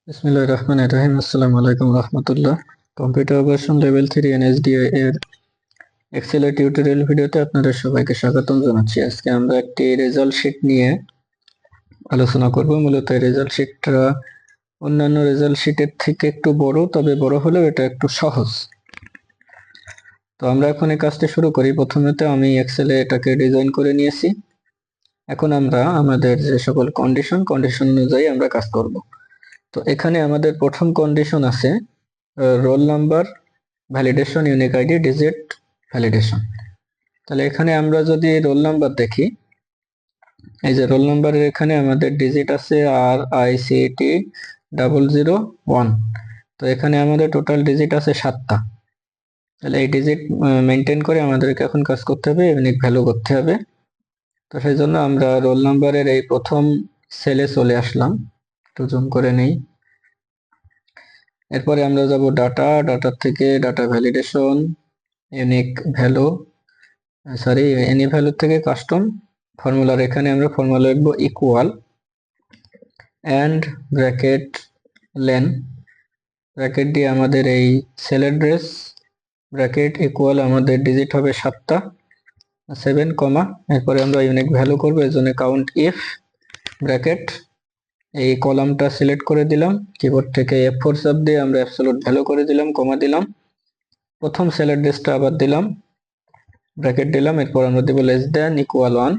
বিসমিল্লাহির রহমানির রহিম। আসসালামু আলাইকুম রাহমাতুল্লাহ। কম্পিউটার ভার্সন লেভেল 3 এনএসডিআই এর এক্সেল এর টিউটোরিয়াল ভিডিওতে আপনাদের সবাইকে স্বাগতম জানাচ্ছি। আজকে আমরা একটি রেজাল্ট শীট নিয়ে আলোচনা করব। মূলত এই রেজাল্ট শীটটা অন্যান্য রেজাল্ট শীটের থেকে একটু বড়, তবে বড় হলেও এটা একটু সহজ। তো আমরা এখন এই কাজটি শুরু করি। প্রথমে আমি এক্সেলে এটাকে ডিজাইন করে নিয়েছি। এখন আমরা আমাদের যে সকল কন্ডিশন অনুযায়ী আমরা কাজ করব। তো এখানে আমাদের প্রথম কন্ডিশন আছে roll number validation, unique ID, digit validation. তাহলে এখানে আমরা যদি রোল নাম্বার দেখি, এই যে রোল নাম্বারের এখানে আমাদের ডিজিট আছে RICT 001। তো এখানে আমাদের টোটাল ডিজিট আছে 7টা। তাহলে এই ডিজিট মেনটেন করে আমাদেরকে এখন কাজ করতে হবে, ইউনিক ভ্যালু করতে হবে। তো সেই জন্য আমরা রোল নাম্বারের এই প্রথম সেলে চলে আসলাম, একটু জুম করে নেই। এরপরে আমরা যাব ডাটার থেকে data validation, unique value, any value থেকে কাস্টম ফর্মুলার এখানে আমরা ফর্মুলা লিখব equal and bracket len, bracket দিয়ে আমাদের এই সেল অ্যাড্রেস, ব্র্যাকেট ইকুয়াল আমাদের ডিজিট হবে 7টা 7, এরপরে আমরা ইউনিক ভ্যালু করব, এর জন্য কাউন্ট ইফ ব্র্যাকেট, এই কলামটা সিলেক্ট করে দিলাম, কিবোর্ড থেকে F4 চাপ দিয়ে আমরা অ্যাবসলিউট ভ্যালু করে দিলাম, কমা দিলাম, প্রথম সেল অ্যাড্রেসটা আবার দিলাম, ব্র্যাকেট দিলাম, এরপর আমরা দেব লেস দ্যান ইকুয়াল 1,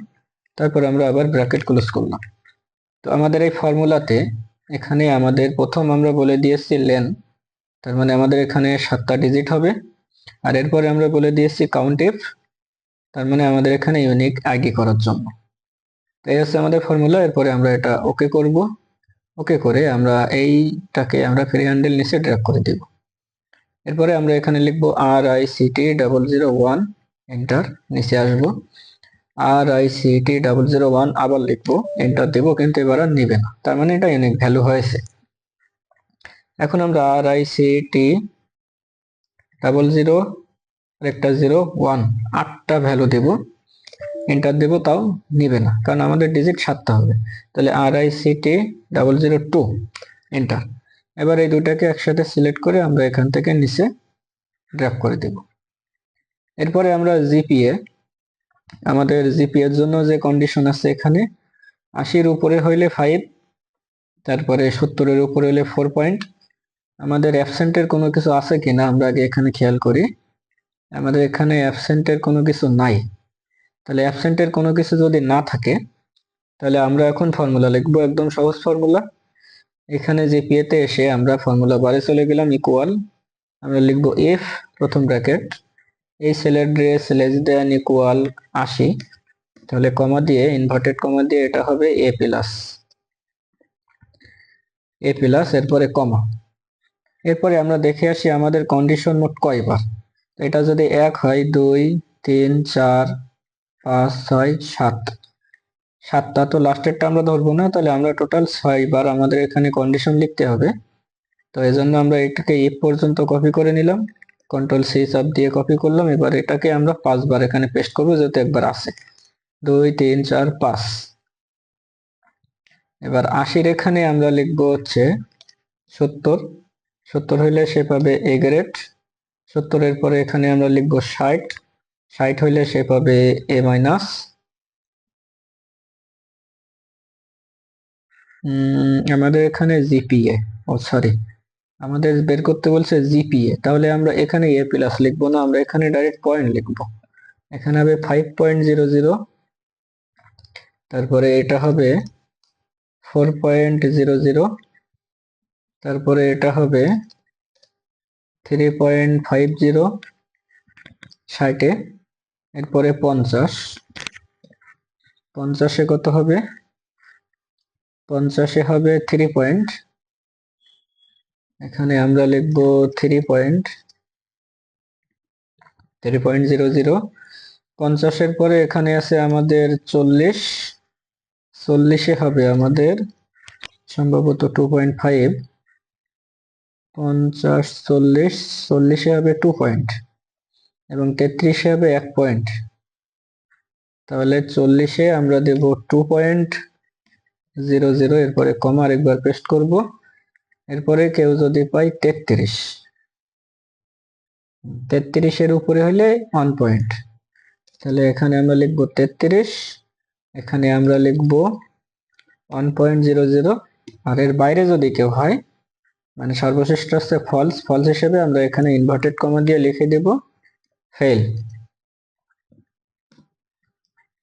তারপর আমরা আবার ব্র্যাকেট ক্লোজ করলাম। তো আমাদের এই ফর্মুলাতে এখানে আমাদের প্রথম আমরা বলে দিয়েছি লেন, তার মানে আমাদের এখানে 7টা ডিজিট হবে। আর এরপরে আমরা বলে দিয়েছি কাউন্ট ইফ, তার মানে আমাদের এখানে ইউনিক আইডি করার জন্য। তো এই হচ্ছে আমাদের ফর্মুলা। এরপরে আমরা এটা ওকে করব, ওকে করে আমরা এইটাকে আমরা ফ্রি হ্যান্ডেল নিচে ড্র্যাগ করে দেব। এরপরে আমরা এখানে লিখব RICT 001, এন্টার, নিচে আসবো RICT 001 আবার লিখবো, এন্টার দেবো, কিন্তু এবার আর নিবে না, তার মানে এটা ইউনিক ভ্যালু হয়েছে। এখন আমরা RICT 001 একটা 01 8টা ভ্যালু দেব, এন্টার দেব, তাও নিবে না, কারণ আমাদের ডিজিট 7টা হবে। তাহলে RICT 002 এন্টার। এবার এই দুটাকে একসাথে সিলেক্ট করে আমরা এখান থেকে নিচে ড্র্যাগ করে দেব। এরপরে আমরা জিপিএ, আমাদের জিপিএ এর জন্য যে কন্ডিশন আছে এখানে 80-এর উপরে হইলে 5, তারপরে 70-এর উপরে হলে 4 পয়েন্ট। আমাদের অ্যাবসেন্টের কোনো কিছু আছে কিনা আমরা আগে এখানে খেয়াল করি। আমাদের এখানে অ্যাবসেন্টের কোনো কিছু নাই। তাহলে অ্যাবসেন্টের কোনো কিছু যদি না থাকে, তাহলে আমরা এখন ফর্মুলা লিখবো, একদম সহজ ফর্মুলা। এখানে জিপিএ তে এসে আমরা ফর্মুলা বারে চলে গেলাম, ইকুয়াল, আমরা লিখবো ইফ, প্রথম ব্র্যাকেট, এই cell address less than equal 80, তাহলে কমা দিয়ে, ইনভার্টেড কমা দিয়ে, এটা হবে এ প্লাস, এরপরে কমা। এরপরে আমরা দেখে আসি আমাদের কন্ডিশন মোট কয়বার। এটা যদি 1 হয়, 2, 3, 4, 5, 6, 7, 7টা, তো লাস্টেরটা আমরা ধরবো না, তাহলে আমরা টোটাল 6 বার আমাদের এখানে কন্ডিশন লিখতে হবে। তো এই জন্য আমরা এটাকে ইফ পর্যন্ত কপি করে নিলাম, Ctrl+C চাপ দিয়ে কপি করলাম। এবার এটাকে আমরা 5 বার এখানে পেস্ট করবো, যেহেতু একবার আছে। 2, 3, 4, 5। এবার 80-র এখানে আমরা লিখবো হচ্ছে 70, 70 হইলে সে পাবে এ গ্রেড। 70-এর পরে এখানে আমরা লিখবো 60, 60 হইলে সে পাবে এ মাইনাস। আমাদের এখানে জিপিএ, সরি, আমাদের বের করতে বলছে জিপিএ, তাহলে আমরা এখানে এ প্লাস লিখবো না, আমরা এখানে ডাইরেক্ট পয়েন্ট লিখবো। এখানে হবে 5.00, তারপরে এটা হবে 4.00, তারপরে এটা হবে 3.50 60-এ, এরপরে 50, 50-এ কত হবে, 50-এ হবে 3 পয়েন্ট, এখানে আমরা লিখবো 3.00। 50-এর পরে এখানে আছে আমাদের 40, 40-এ হবে আমাদের সম্ভবত 2.5, 50, 40, 40-এ হবে 2 পয়েন্ট, এবং 33-এ হবে 1 পয়েন্ট। তাহলে 40-এ আমরা দেব 2.00, এরপরে কমা আরেকবার পেস্ট করব, এরপরে কেউ যদি পাই 33, 33-এর উপরে হলে 1 পয়েন্ট, তাহলে এখানে আমরা লিখবো 33, এখানে আমরা লিখবো 1.00, আর এর বাইরে যদি কেউ হয় মানে সর্বশ্রেষ্ঠ হচ্ছে ফলস, ফলস হিসেবে আমরা এখানে ইনভার্টেড কমা দিয়ে লিখে দেব ফেল।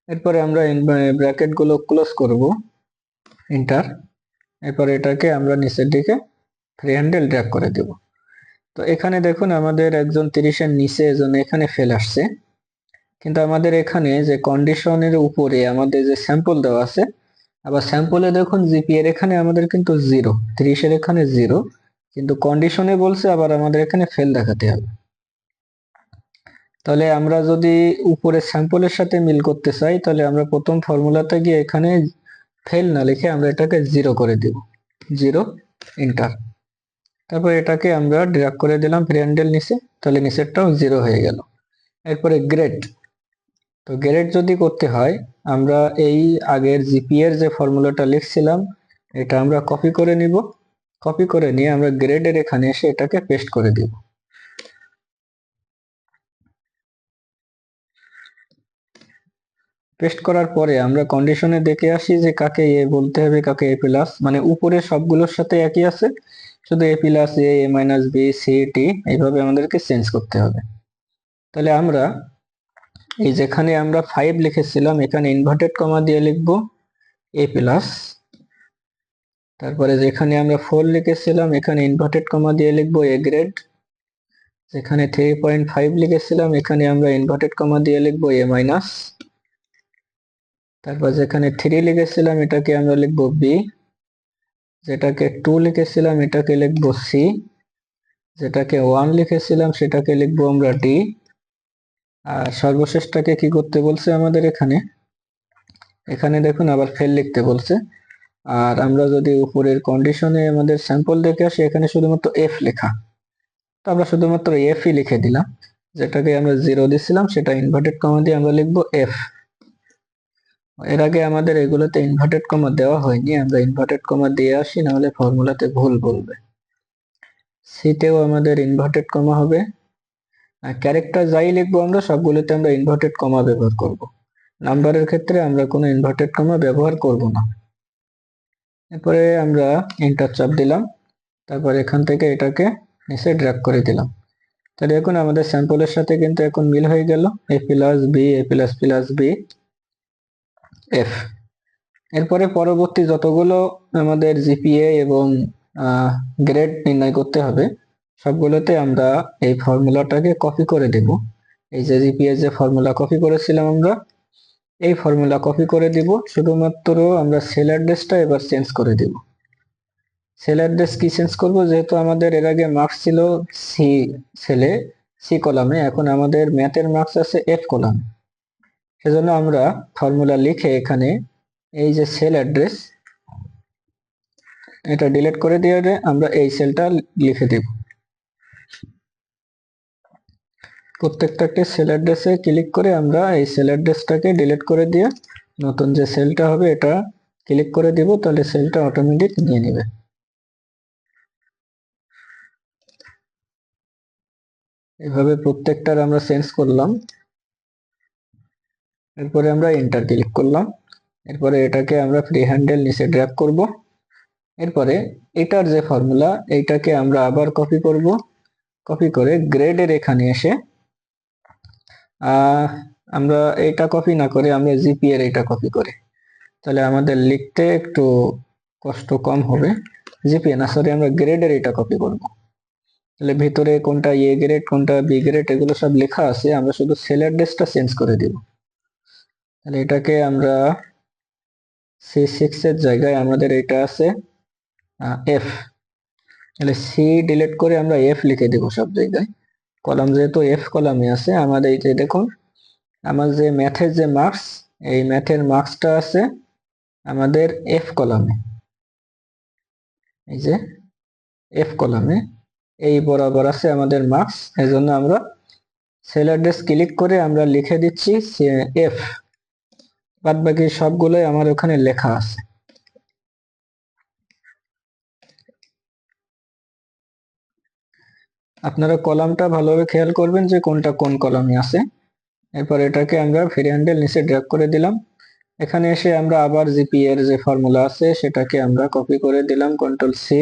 এরপরে আমরা ব্র্যাকেট গুলো ক্লোজ করব, এন্টার। এরপর এটাকে আমরা নিচের দিকে ফ্রি হ্যান্ডেল ড্র্যাগ করে দেব। তো এখানে দেখুন আমাদের একজন 30-এর নিচে, এজন্য এখানে ফেল আসছে, কিন্তু আমাদের এখানে যে কন্ডিশনের উপরে আমাদের যে স্যাম্পল দেওয়া আছে, আবার স্যাম্পলে দেখুন জিপিএ এর এখানে আমাদের কিন্তু 0, 30-এর এখানে 0, কিন্তু কন্ডিশনে বলছে আবার আমাদের এখানে ফেল দেখাতে হবে। তাহলে আমরা যদি উপরে স্যাম্পলের সাথে মিল করতে চাই, তাহলে আমরা প্রথম ফর্মুলাতে গিয়ে এখানে ফেল না লিখে আমরা এটাকে 0 করে দিব, 0, এন্টার। তারপর এটাকে আমরা ড্র্যাগ করে দিলাম ফ্রি হ্যান্ডেল নিচে, তাহলে নিচেরটাও 0 হয়ে গেল। এরপরে গ্রেড, তো গ্রেড যদি করতে হয় আমরা এই আগের জিপিএর যে ফর্মুলাটা লিখছিলাম এটা আমরা কপি করে নিব, কপি করে নিয়ে আমরা গ্রেডের এখানে এসে এটাকে পেস্ট করে দিব। পেস্ট করার পরে আমরা কন্ডিশনে দেখে আসি যে কাকে এ বলতে হবে, কাকে এ প্লাস, মানে উপরে সবগুলোর সাথে একই আছে, শুধু এ প্লাস, এ মাইনাস বি, সি, টি এইভাবে আমাদেরকে চেঞ্জ করতে হবে। তাহলে আমরা এই যেখানে আমরা 5 লিখেছিলাম এখানে ইনভার্টেড কমা দিয়ে লিখব এ প্লাস, তারপরে যেখানে আমরা 4 লিখেছিলাম এখানে ইনভার্টেড কমা দিয়ে লিখব এ গ্রেড, যেখানে 3.5 লিখেছিলাম এখানে আমরা ইনভার্টেড কমা দিয়ে লিখব এ মাইনাস, তারপর যেখানে 3 লিখেছিলাম এটাকে আমরা লিখব বি, যেটাকে 2 লিখেছিলাম এটাকে লিখব সি, যেটাকে 1 লিখেছিলাম সেটাকে লিখব আমরা ডি, আর সর্বশেষটাকে কি করতে বলছে আমাদের এখানে, এখানে দেখুন আবার ফেল লিখতে বলছে। আর আমরা যদি উপরের কন্ডিশনে আমাদের স্যাম্পল দেখে আসি এখানে শুধুমাত্র এফ লেখা, তো আমরা শুধুমাত্র এফ ই লিখে দিলাম, যেটাকে আমরা 0 দিছিলাম সেটা ইনভার্টেড কমা দিয়ে আমরা লিখব এফ। এর আগে আমাদের এগুলোতে ইনভার্টেড কমা দেওয়া হয়নি, আমরা ইনভার্টেড কমা দিয়ে আসি, নাহলে ফর্মুলাতে ভুল বলবে। সিতেও আমাদের ইনভার্টেড কমা হবে, আর ক্যারেক্টার যাই লিখবো আমরা সবগুলোতে আমরা ইনভার্টেড কমা ব্যবহার করব। নাম্বারের ক্ষেত্রে আমরা কোনো ইনভার্টেড কমা ব্যবহার করব না। এরপরে আমরা এন্টার চাপ দিলাম, তারপর এখান থেকে এটাকে নিচে ড্র্যাগ করে দিলাম। তাহলে এখন আমাদের স্যাম্পলের সাথে কিন্তু এখন মিল হয়ে গেল, এ প্লাস বি, এ প্লাস প্লাস বি, এফ। এরপরে পরবর্তী যতগুলো আমাদের জিপিএ এবং গ্রেড নির্ণয় করতে হবে সবগুলোতে আমরা এই ফর্মুলাটাকে কপি করে দেব। এই যে জিপিএ যে ফর্মুলা কপি করেছিলাম আমরা, এই ফর্মুলা কপি করে দিব, শুধুমাত্র আমরা সেল অ্যাড্রেসটা এবার চেঞ্জ করে দিব। সেল অ্যাড্রেস কি চেঞ্জ করব, যেহেতু আমাদের এর আগে মার্কস ছিল সি সেলে, সি কলামে, এখন আমাদের ম্যাথের মার্কস আছে এফ কলামে, সেজন্য আমরা ফর্মুলা লিখে এখানে এই যে সেল অ্যাড্রেস এটা ডিলিট করে দিয়ে আমরা এই সেলটা লিখে দেব। প্রত্যেকটাকে সেল অ্যাড্রেসে ক্লিক করে আমরা এই সেল অ্যাড্রেসটাকে ডিলিট করে দিয়ে নতুন যে সেলটা হবে এটা ক্লিক করে দিব, তাহলে সেলটা অটোমেটিক নিয়ে নেবে। এভাবে প্রত্যেকটার আমরা চেঞ্জ করলাম। এরপরে আমরা এন্টার ক্লিক করলাম, এরপরে এটাকে আমরা ফ্রি হ্যান্ডেল নিচে ড্র্যাগ করব। এরপরে এটার যে ফর্মুলা এইটাকে আমরা আবার কপি করব, কপি করে গ্রেডের এখানে এসে আমরা এটা কপি না করে আমরা জিপিএর এটা কপি করি, তাহলে আমাদের লিখতে একটু কষ্ট কম হবে। জিপিএ না, সরি, আমরা গ্রেডের এটা কপি করব। তাহলে ভিতরে কোনটা এ গ্রেড কোনটা বি গ্রেড এগুলো সব লেখা আছে, আমরা শুধু সেল অ্যাড্রেসটা চেঞ্জ করে দিব। তাহলে এটাকে আমরা C6 এর জায়গায় আমাদের এটা আছে এফ, তাহলে সি ডিলিট করে আমরা এফ লিখে দেব সব জায়গায়। কলাম যেহেতু এফ কলামে আছে, আমাদের এই যে দেখুন আমার যে ম্যাথের যে মার্কস, এই ম্যাথের মার্কসটা আছে আমাদের এফ কলামে, এই যে এফ কলামে এই বরাবর আছে আমাদের মার্কস, এজন্য আমরা সেল অ্যাড্রেস ক্লিক করে আমরা লিখে দিচ্ছি এফ, বাদ বাকি সবগুলোই আমার ওখানে লেখা আছে। আপনারা কলামটা ভালোভাবে খেয়াল করবেন যে কোনটা কোন কলামে আছে। এরপর এটাকে আমরা ভেরিয়েবল নিচে ড্র্যাগ করে দিলাম। এখানে এসে আমরা আবার জিপিএ এর যে ফর্মুলা আছে সেটাকে আমরা কপি করে দিলাম, কন্ট্রোল সি।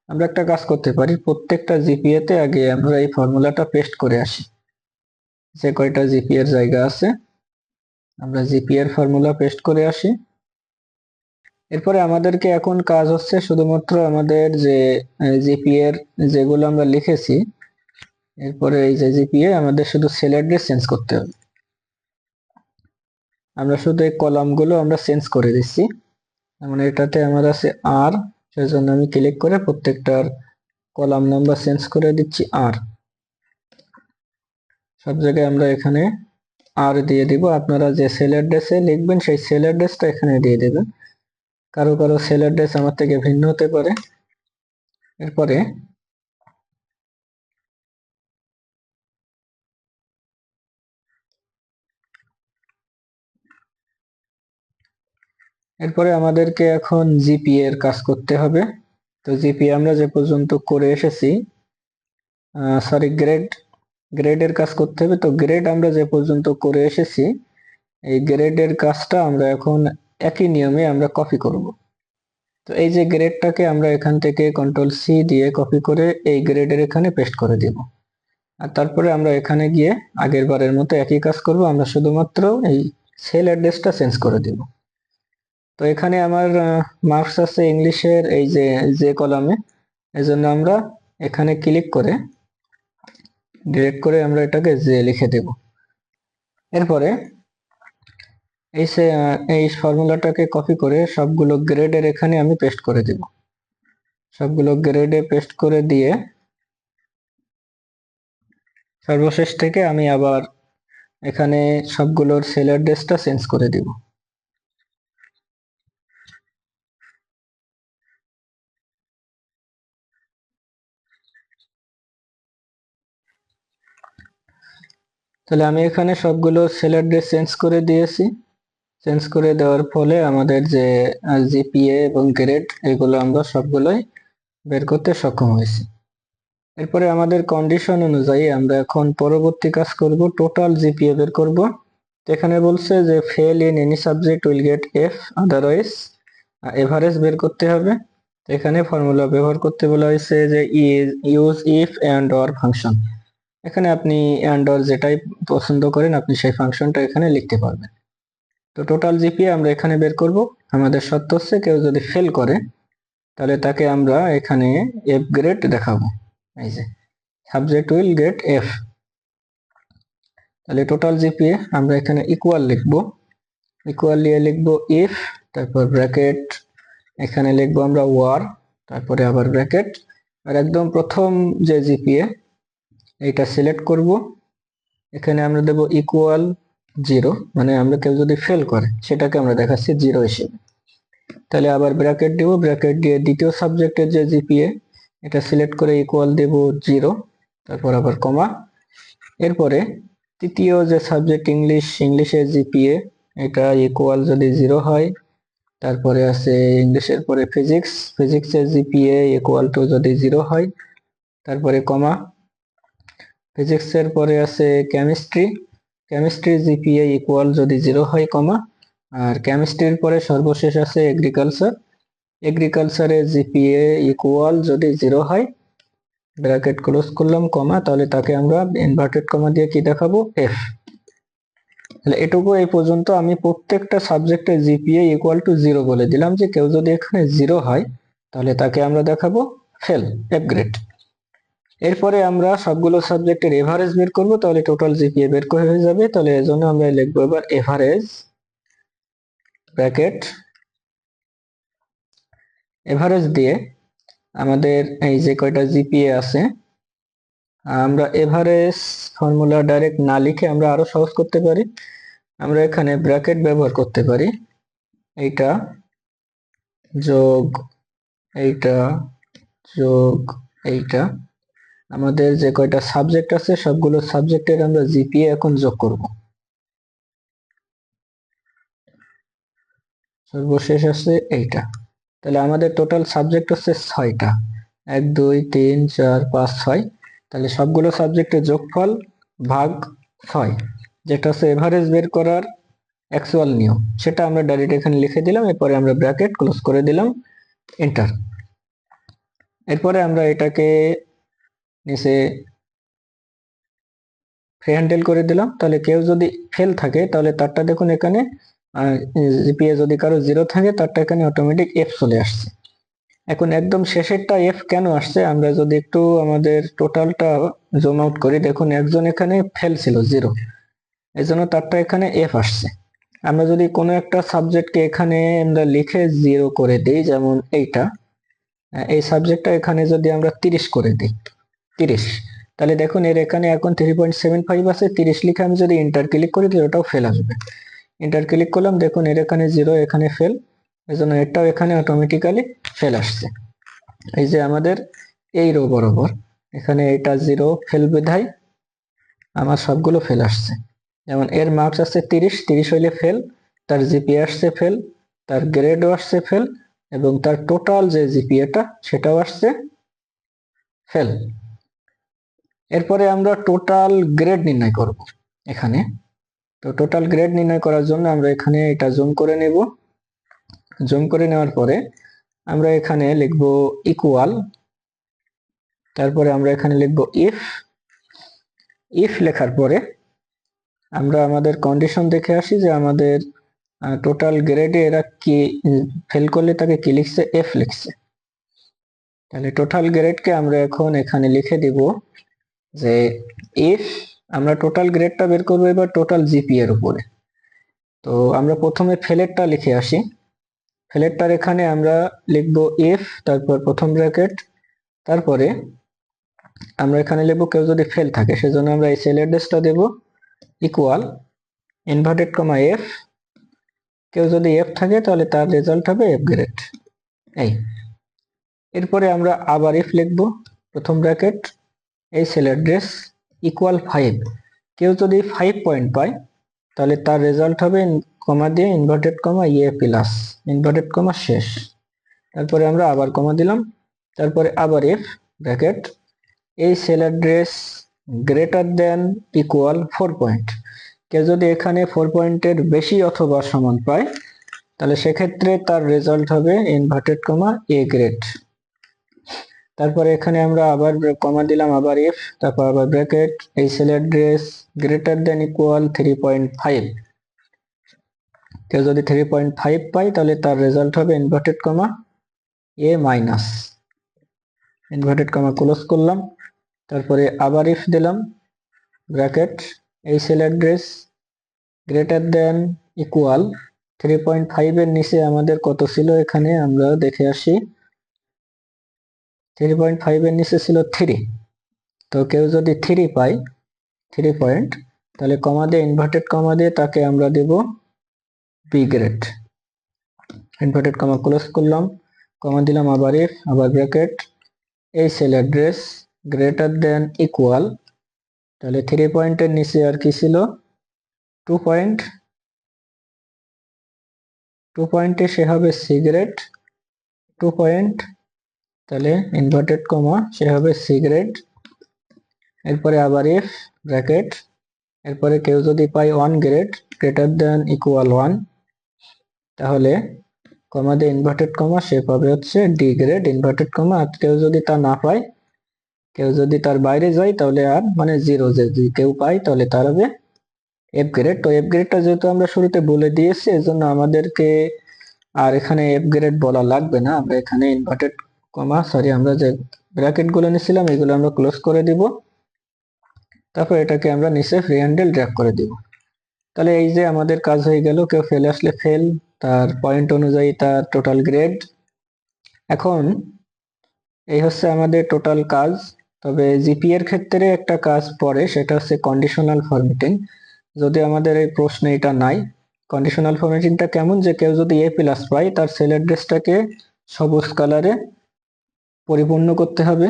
আমরা একটা কাজ করতে পারি, প্রত্যেকটা জিপিএ তে আগে আমরা এই ফর্মুলাটা পেস্ট করে আসি। যে কয়টা জিপিএ এর জায়গা আছে আমরা জিপিএ এর ফর্মুলা পেস্ট করে আসি। এরপরে আমাদেরকে এখন কাজ হচ্ছে শুধুমাত্র আমাদের যে জিপিএ এর যেগুলো আমরা লিখেছি, এরপরে এই যে জিপিএ আমাদের শুধু সেল অ্যাড্রেস চেঞ্জ করতে হবে। আমরা শুধু এই কলামগুলো আমরা চেঞ্জ করে দিচ্ছি। যেমন এটাতে আমার আছে আর, সেজন্য আমি ক্লিক করে প্রত্যেকটার কলাম নাম্বার চেঞ্জ করে দিচ্ছি আর। সব জায়গায় আমরা এখানে আর দিয়ে দিব। আপনারা যে সেল অ্যাড্রেসে লিখবেন সেই সেল অ্যাড্রেসটা এখানে দিয়ে দেবেন। কারো কারো সেল অ্যাড্রেস আমার থেকে ভিন্ন হতে পারে। এরপরে আমাদেরকে এখন জিপিএ এর কাজ করতে হবে। তো জিপিএ আমরা যে পর্যন্ত করে এসেছি, সরি গ্রেডের কাজ করতে হবে। তো গ্রেড আমরা যে পর্যন্ত করে এসেছি, এই গ্রেডের কাজটা আমরা এখন একই নিয়মে আমরা কপি করব। তো এই যে গ্রেডটাকে আমরা এখান থেকে কন্ট্রোল সি দিয়ে কপি করে এই গ্রেডের এখানে পেস্ট করে দিব। আর তারপরে আমরা এখানে গিয়ে আগের বারের মতো একই কাজ করব, আমরা শুধুমাত্র এই সেল অ্যাড্রেসটা চেঞ্জ করে দিব। তো এখানে আমার মার্কস আছে ইংলিশের এই যে যে কলামে, এজন্য আমরা এখানে ক্লিক করে ডিরেক্ট করে আমরা এটাকে যে লিখে দেব। এরপরে এই ফর্মুলাটাকে কপি করে সবগুলো গ্রেডের এখানে আমি পেস্ট করে দেব। সবগুলো গ্রেডে পেস্ট করে দিয়ে সর্বশেষ থেকে আমি আবার এখানে সবগুলোর সেল অ্যাড্রেসটা চেঞ্জ করে দিব। তাহলে আমি এখানে সবগুলো সেল অ্যাড্রেস চেঞ্জ করে দিয়েছি। চেঞ্জ করে দেওয়ার ফলে আমাদের যে জিপিএ এবং গ্রেড এগুলো আমরা সবগুলোই বের করতে সক্ষম হয়েছি। এরপরে আমাদের কন্ডিশন অনুযায়ী আমরা এখন পরবর্তী কাজ করব, টোটাল জিপিএ বের করব। এখানে বলছে যে fail in any subject will get F, otherwise average বের করতে হবে। এখানে ফর্মুলা ব্যবহার করতে বলা হয়েছে যে use if and or function. এখানে আপনি এন্ড অর যেটাই পছন্দ করেন আপনি সেই ফাংশনটা এখানে লিখতে পারবেন। তো টোটাল জিপিএ আমরা এখানে বের করব। আমাদের শর্ত হচ্ছে কেউ যদি ফেল করে তাহলে তাকে আমরা এখানে এফ গ্রেড দেখাবো। এই যে সাবজেক্ট উইল গেট এফ। তাহলে টোটাল জিপিএ আমরা এখানে ইকুয়াল লিখবো, ইকুয়াল দিয়ে লিখবো ইফ, তারপর ব্র্যাকেট, এখানে লিখবো আমরা ওয়ার, তারপরে আবার ব্র্যাকেট। আর একদম প্রথম যে জিপিএ এইটা সিলেক্ট করব, এখানে আমরা দেব ইকুয়াল 0, মানে আমরা কেউ যদি ফেল করে সেটাকে আমরা দেখাচ্ছি 0 হিসেবে। তাহলে আবার ব্র্যাকেট দিব, ব্র্যাকেট দিয়ে দ্বিতীয় সাবজেক্টের যে জিপিএ এটা সিলেক্ট করে ইকুয়াল দেব 0, তারপর আবার কমা। এরপরে তৃতীয় যে সাবজেক্ট ইংলিশের জিপিএ এটা ইকুয়াল যদি 0 হয়, তারপরে আছে ইংলিশের পরে ফিজিক্সের জিপিএ ইকুয়াল টু যদি 0 হয়, তারপরে কমা। ফিজিক্সের পরে আছে কেমিস্ট্রি জিপিএ ইকুয়াল যদি 0 হয়, কমা। আর কেমিস্ট্রির পরে সর্বশেষ আছে এগ্রিকালচারের জিপিএ ইকুয়াল যদি 0 হয়, ব্র্যাকেট ক্লোজ করলাম, কমা। তাহলে তাকে আমরা ইনভার্টেড কমা দিয়ে কি দেখাবো, এফ। তাহলে এটুকু এই পর্যন্ত আমি প্রত্যেকটা সাবজেক্টের জিপিএ ইকুয়াল টু 0 বলে দিলাম, যে কেউ যদি এখানে 0 হয় তাহলে তাকে আমরা দেখাবো ফেল, এফ গ্রেড। এরপরে আমরা সবগুলো সাবজেক্টের এভারেজ বের করব, তাহলে টোটাল জিপিএ বের করে হয়ে যাবে। তাহলে এজন্য আমরা লিখবো এবার এভারেজ, ব্র্যাকেট এভারেজ দিয়ে আমাদের এই যে কয়টা জিপিএ আছে আমরা এভারেজ ফর্মুলা ডাইরেক্ট না লিখে আমরা আরো সহজ করতে পারি। আমরা এখানে ব্র্যাকেট ব্যবহার করতে পারি, এইটা যোগ এইটা যোগ এইটা। আমাদের যে কয়টা সাবজেক্ট আছে সবগুলো সাবজেক্টের আমরা জিপিএ এখন যোগ করব। সর্বশেষ আছে এইটা। তাহলে আমাদের টোটাল সাবজেক্ট হচ্ছে 6টা, 1 2 3 4 5 6। তাহলে সবগুলো সাবজেক্টের যোগফল ভাগ 6, যেটা হচ্ছে এভারেজ বের করার অ্যাকচুয়াল নিয়ম, সেটা আমরা ডাইরেক্ট এখানে লিখে দিলাম। এরপরে আমরা ব্র্যাকেট ক্লোজ করে দিলাম, এন্টার। এরপরে আমরা এটাকে নিচে ফ্রি হ্যান্ডেল করে দিলাম। তাহলে কেউ যদি ফেল থাকে তাহলে তারটা দেখুন এখানে, জিপিএ যদি কারো 0 থাকে তারটা এখানে অটোমেটিক এফ চলে আসছে। এখন একদম শেষেরটা এফ কেন আসছে, আমরা যদি একটু আমাদের টোটালটা জুম আউট করি, দেখুন একজন এখানে ফেল ছিল 0, এই জন্য তারটা এখানে এফ আসছে। আমরা যদি কোনো একটা সাবজেক্টকে এখানে আমরা লিখে 0 করে দিই, যেমন এইটা, এই সাবজেক্টটা এখানে যদি আমরা 30 করে দিই, 30, তাহলে দেখুন এর এখানে এখন 3.75 আছে, 30 লিখে আমি যদি এন্টার ক্লিক করি তাহলে ওটাও ফেল আসবে। এন্টার ক্লিক করলাম, দেখুন এর এখানে 0, এখানে ফেল, এজন্য এটাও এখানে অটোমেটিক্যালি ফেল আসছে। এই যে আমাদের এই রো বরাবর এখানে এটা 0 ফেল বিধায় আমার সবগুলো ফেল আসছে। যেমন এর মার্কস আছে 30, 30 হইলে ফেল, তার জিপিএ আসছে ফেল, তার গ্রেডও আসছে ফেল, এবং তার টোটাল যে জিপিএটা সেটাও আসছে ফেল। এরপরে আমরা টোটাল গ্রেড নির্ণয় করব এখানে। তো টোটাল গ্রেড নির্ণয় করার জন্য আমরা এখানে এটা জুম করে নেব। জুম করে নেওয়ার পরে আমরা এখানে লিখব ইকুয়াল, তারপরে আমরা এখানে লিখব ইফ। ইফ লেখার পরে আমরা আমাদের কন্ডিশন দেখে আসি যে আমাদের টোটাল গ্রেডে এরা কি ফেল করলে তাকে কি লিখছে, এফ লিখছে। তাহলে টোটাল গ্রেডকে আমরা এখন এখানে লিখে দিব যে ইফ, আমরা টোটাল গ্রেডটা বের করবো এবার টোটাল জিপি এর উপরে। তো আমরা প্রথমে ফেলেরটা লিখে আসি। ফেলেরটার এখানে আমরা লিখব ইফ, তারপর প্রথম ব্র্যাকেট, তারপরে আমরা এখানে লিখব কেউ যদি ফেল থাকে, সেজন্য আমরা এই সেল অ্যাড্রেসটা দেব ইকুয়াল ইনভার্টেড কমা এফ, কেউ যদি এফ থাকে তাহলে তার রেজাল্ট হবে এফ গ্রেড। এই এরপরে আমরা আবার ইফ লিখব, প্রথম ব্র্যাকেট, এই সেল অ্যাড্রেস ইকুয়াল 5, কেউ যদি 5 পয়েন্ট পায় তাহলে তার রেজাল্ট হবে কমা দিয়ে ইনভার্টেড কমা ইয়ে প্লাস, ইনভার্টেড কমা শেষ, তারপরে আমরা আবার কমা দিলাম, তারপরে আবার ইফ ব্র্যাকেট, এই cell address greater than equal 4 point, কেউ যদি এখানে 4 পয়েন্টের বেশি অথবা সমান পায় তাহলে সেক্ষেত্রে তার রেজাল্ট হবে ইনভার্টেড কমা এ গ্রেড। তারপরে এখানে আমরা আবার কমা দিলাম, আবার ইফ, তারপর আবার ব্র্যাকেট, এই cell address greater than equal 3.5, কেউ যদি 3.5 পায় তাহলে তার রেজাল্ট হবে ইনভার্টেড কমা এ মাইনাস, ইনভার্টেড কমা ক্লোজ করলাম, তারপরে আবার ইফ দিলাম, ব্র্যাকেট, এই cell address greater than equal 3.5 এর নিচে আমাদের কত ছিল এখানে আমরা দেখে আসি, 3.5 এর নিচে ছিল 3, তো কেউ যদি 3 পায়, 3 পয়েন্ট, তাহলে কমা দিয়ে ইনভার্টেড কমা দিয়ে তাকে আমরা দেব B grade, inverted comma close করলাম, কমা দিলাম, আবার ইফ, আবার ব্র্যাকেট, এই cell address greater than equal, তাহলে 3 পয়েন্টের নিচে আর কি ছিল 2 পয়েন্ট, 2 পয়েন্টে সে হবে সি গ্রেড, 2 পয়েন্ট, তাহলে ইনভার্টেড কমা সে হবে সি গ্রেড। এরপরে আবার ইফ ব্র্যাকেট, এরপরে কেউ যদি পায় 1 গ্রেড গ্রেটার দেন ইকুয়াল 1, তাহলে কমা দিয়ে ইনভার্টেড কমা সে পাবে হচ্ছে ডি গ্রেড, ইনভার্টেড কমা। আর কেউ যদি তা না পায়, কেউ যদি তার বাইরে যায় তাহলে আর মানে 0, যদি কেউ পায় তাহলে তার হবে এফ গ্রেড। তো এফ গ্রেডটা যেহেতু আমরা শুরুতে বলে দিয়েছি এজন্য আমাদেরকে আর এখানে এফ গ্রেড বলা লাগবে না, আমরা এখানে ইনভার্টেড কমা আমরা যে ব্র্যাকেট গুলো নিয়েছিলাম এগুলো আমরা ক্লোজ করে দিব, তারপর এটাকে আমরা নিচে ফ্রি হ্যান্ডেল ড্র্যাগ করে দিব। তাহলে এই যে আমাদের কাজ হয়ে গেল, কেউ ফেলে আসলে ফেল, তার পয়েন্ট অনুযায়ী তার টোটাল গ্রেড। এখন এই হচ্ছে আমাদের টোটাল কাজ। তবে জিপি এর ক্ষেত্রে একটা কাজ পড়ে, সেটা হচ্ছে কন্ডিশনাল ফরম্যাটিং। যদি আমাদের এই প্রশ্নে এটা নাই, কন্ডিশনাল ফরম্যাটিংটা কেমন, যে কেউ যদি এ প্লাস পায় তার সেল অ্যাড্রেসটাকে সবুজ কালারে পরিপূর্ণ করতে হবে,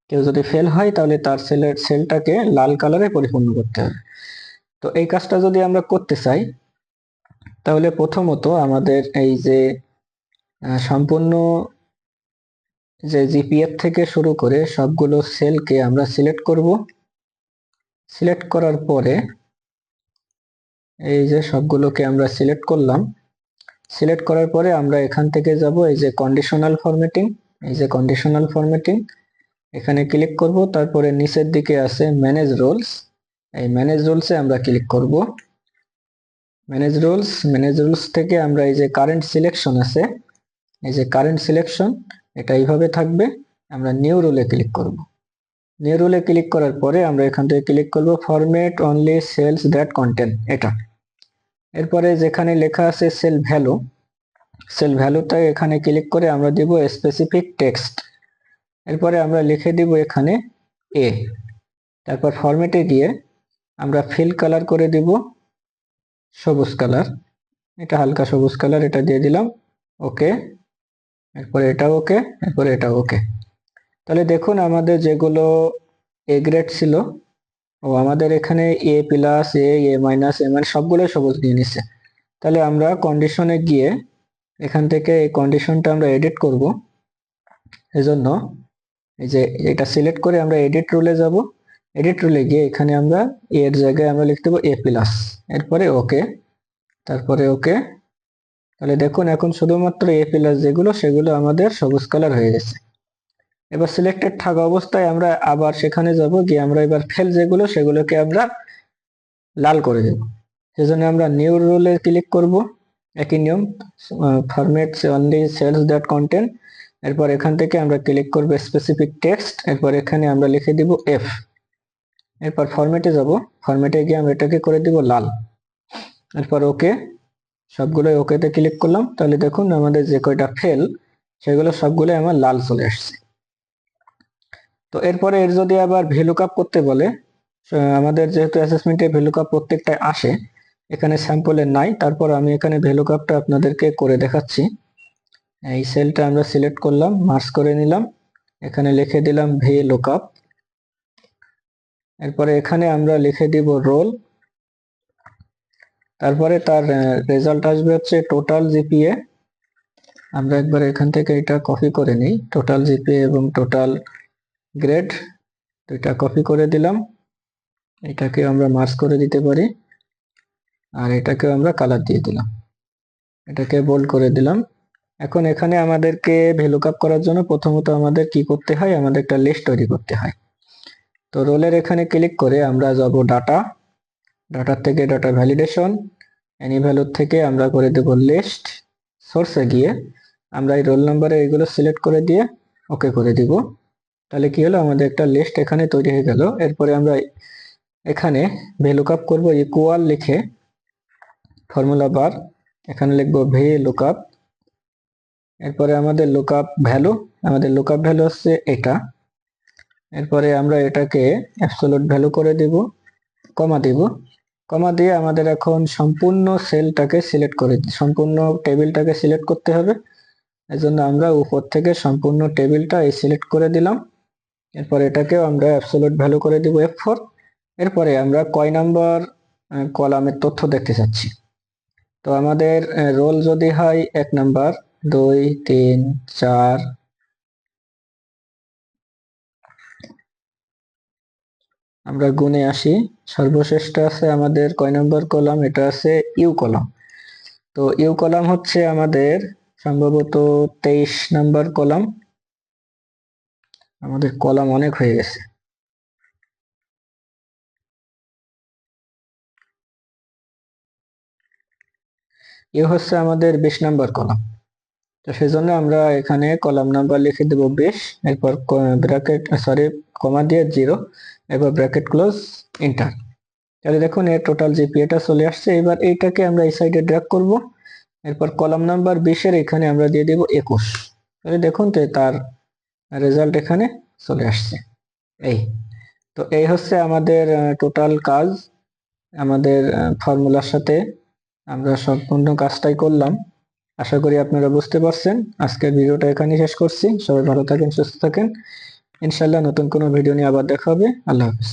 কেউ যদি ফেল হয় তাহলে তার সেলটাকে লাল কালারে পরিপূর্ণ করতে হবে। তো এই কাজটা যদি আমরা করতে চাই তাহলে প্রথমত আমাদের এই যে সম্পূর্ণ যে জিপিএফ থেকে শুরু করে সবগুলো সেলকে আমরা সিলেক্ট করব। সিলেক্ট করার পরে এই যে সবগুলোকে আমরা সিলেক্ট করলাম। সিলেক্ট করার পরে আমরা এখান থেকে যাব এই যে কন্ডিশনাল ফরম্যাটিং, এই যে কন্ডিশনাল ফরম্যাটিং এখানে ক্লিক করব। তারপরে নিচের দিকে আছে ম্যানেজ রোলস, এই ম্যানেজ রোলসে আমরা ক্লিক করব। ম্যানেজ রুলস থেকে আমরা এই যে কারেন্ট সিলেকশন আছে, এই যে কারেন্ট সিলেকশন এটা এইভাবে থাকবে। আমরা নিউ রুলে ক্লিক করব। নিউ রুলে ক্লিক করার পরে আমরা এখান থেকে ক্লিক করব format only cells that contain এটা। এরপরে যেখানে লেখা আছে সেল ভ্যালু, সেল ভ্যালুটা এখানে ক্লিক করে আমরা দিব স্পেসিফিক টেক্সট। এরপরে আমরা লিখে দিব এখানে এ। তারপর ফরম্যাটে গিয়ে আমরা ফিল কালার করে দিব সবুজ কালার, এটা হালকা সবুজ কালার, এটা দিয়ে দিলাম। ওকে, এরপরে এটা ওকে, এরপরে এটা ওকে। তাহলে দেখুন আমাদের যেগুলো এ গ্রেড ছিল ও আমাদের এখানে এ প্লাস এ মাইনাস এ মাইনাস সবগুলোই সবুজ দিয়ে নিচ্ছে। তাহলে আমরা কন্ডিশনে গিয়ে এখান থেকে এই কন্ডিশনটা আমরা এডিট করব। এজন্য এই যে এটা সিলেক্ট করে আমরা এডিট রুলে যাব। এডিট রুলে গিয়ে এখানে আমরা এর জায়গায় আমরা লিখে দেবো এ প্লাস, এরপরে ওকে, তারপরে ওকে। তাহলে দেখুন এখন শুধুমাত্র এ প্লাস যেগুলো সেগুলো আমাদের সবুজ কালার হয়ে গেছে। এবার সিলেক্টেড থাকা অবস্থায় আমরা আবার সেখানে যাব, গিয়ে আমরা এবার ফেল যেগুলো সেগুলোকে আমরা লাল করে দেব। সেজন্য আমরা নিউ রুলে ক্লিক করব, একই নিয়ম format only cells that content. এরপর এখান থেকে আমরা ক্লিক করব স্পেসিফিক টেক্সট, এরপর এখানে আমরা লিখে দিব এফ। এরপর ফরম্যাটে যাব, ফরম্যাটে গিয়ে আমরা এটাকে করে দিব লাল। এরপর ওকে, সবগুলোই ওকেতে ক্লিক করলাম। তাহলে দেখুন আমাদের যে কয়টা ফেল সেগুলো সবগুলো আমার লাল চলে আসছে। তো এরপরে এর যদি আবার ভ্যালুকাপ করতে বলে, আমাদের যেহেতু অ্যাসেসমেন্টে ভ্যালুকাপ প্রত্যেকটাই আসে, এখানে স্যাম্পলে নাই, তারপর আমি এখানে ভ্যালুকাপটা আপনাদেরকে করে দেখাচ্ছি। এই সেলটা আমরা সিলেক্ট করলাম, মার্জ করে নিলাম, এখানে লিখে দিলাম ভ্যালুকাপ। এরপরে এখানে আমরা লিখে দিব রোল। তারপরে তার রেজাল্ট আসবে হচ্ছে টোটাল জিপিএ। আমরা একবার এখান থেকে এটা কপি করে নিই, টোটাল জিপিএ এবং টোটাল গ্রেড দুইটা কপি করে দিলাম। এটাকে আমরা মার্জ করে দিতে পারি, আর এটাকে আমরা কালার দিয়ে দিলাম, এটাকে বোল্ড করে দিলাম। এখন এখানে আমাদেরকে ভ্যালুকাপ করার জন্য প্রথমত আমাদের কি করতে হয়, আমাদের একটা লিস্ট তৈরি করতে হয়। তো রোলের এখানে ক্লিক করে আমরা যাব ডাটা, ডাটার থেকে ডাটা ভ্যালিডেশন, এনি ভ্যালুর থেকে আমরা করে দেব লিস্ট। সোর্সে গিয়ে আমরা এই রোল নাম্বারে এগুলো সিলেক্ট করে দিয়ে ওকে করে দিব। তাহলে কি হলো, আমাদের একটা লিস্ট এখানে তৈরি হয়ে গেল। এরপরে আমরা এখানে ভ্যালুকাপ করব ইকুয়াল লিখে ফর্মুলা বার, এখানে লিখবো ভ্যালুকাপ। এরপরে আমাদের লুকআপ ভ্যালু, আমাদের লুকআপ ভ্যালু হচ্ছে এটা। এরপরে আমরা এটাকে অ্যাবসলিউট ভ্যালু করে দিব, কমা দিব। কমা দিয়ে আমাদের এখন সম্পূর্ণ সেলটাকে সিলেক্ট করে, সম্পূর্ণ টেবিলটাকে সিলেক্ট করতে হবে। এজন্য আমরা উপর থেকে সম্পূর্ণ টেবিলটা এই সিলেক্ট করে দিলাম। এরপর এটাকেও আমরা অ্যাবসলিউট ভ্যালু করে দিব F4। এরপরে আমরা কয় নাম্বার কলামের তথ্য দেখতে চাচ্ছি। তো আমাদের রোল যদি হয় 1 নাম্বার, 2, 3, 4, আমরা গুণে আসি, সর্বশেষটা আছে আমাদের কয় নাম্বার কলাম, এটা আছে ইউ কলাম। তো ইউ কলাম হচ্ছে আমাদের সম্ভবত 23 নাম্বার কলাম। আমাদের কলাম অনেক হয়ে গেছে। ইউ হচ্ছে আমাদের 20 নাম্বার কলাম। তো সেজন্য আমরা এখানে কলাম নাম্বার লিখে দেব 20, এরপর ব্র্যাকেট কমা দিয়ে 0, এরপর ব্র্যাকেট ক্লোজ, এন্টার। তাহলে দেখুন এর টোটাল জিপিএটা চলে আসছে। এবার এইটাকে আমরা এই সাইডে ড্র্যাগ করব। এরপর কলাম নাম্বার 20 এর এখানে আমরা দিয়ে দেব 21। তাহলে দেখুন তো তার রেজাল্ট এখানে চলে আসছে। এই তো এই হচ্ছে আমাদের টোটাল কাজ। আমাদের ফর্মুলার সাথে আমরা সম্পূর্ণ কাজটাই করলাম। আশা করি আপনারা বুঝতে পারছেন। আজকের ভিডিওটা এখানে শেষ করছি। সবাই ভালো থাকেন, সুস্থ থাকেন। ইনশাআল্লাহ নতুন কোনো ভিডিও নিয়ে আবার দেখা হবে। আল্লাহ হাফেজ।